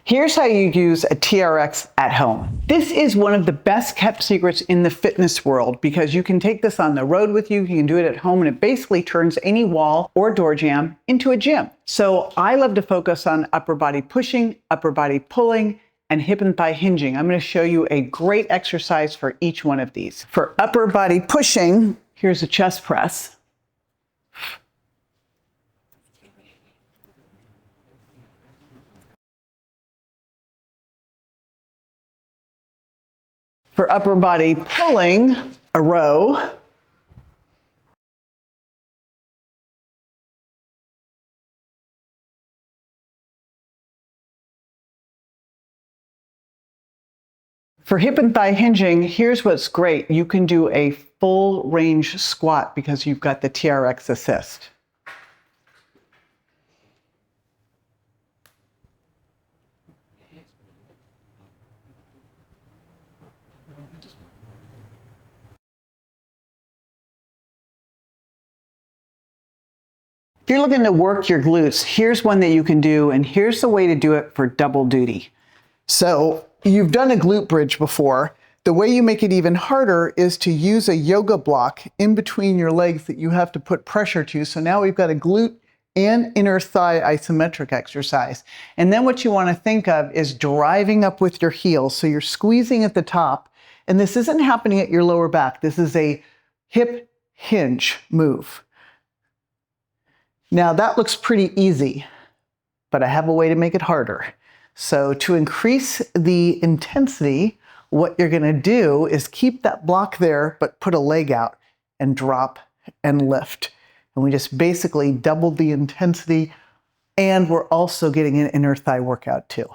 Here's how you use a TRX at home. This is one of the best kept secrets in the fitness world because you can take this on the road with you, you can do it at home, and it basically turns any wall or door jamb into a gym. So I love to focus on upper body pushing, upper body pulling, and hip and thigh hinging. I'm going to show you a great exercise for each one of these. For upper body pushing, here's a chest press. For upper body pulling, a row. For hip and thigh hinging, here's what's great. You can do a full range squat because you've got the TRX assist. If you're looking to work your glutes, here's one that you can do, and here's the way to do it for double duty. So you've done a glute bridge before. The way you make it even harder is to use a yoga block in between your legs that you have to put pressure to. So now we've got a glute and inner thigh isometric exercise. And then what you want to think of is driving up with your heels. So you're squeezing at the top, and this isn't happening at your lower back. This is a hip hinge move. Now that looks pretty easy, but I have a way to make it harder. So to increase the intensity, what you're gonna do is keep that block there, but put a leg out and drop and lift. And we just basically doubled the intensity, and we're also getting an inner thigh workout too.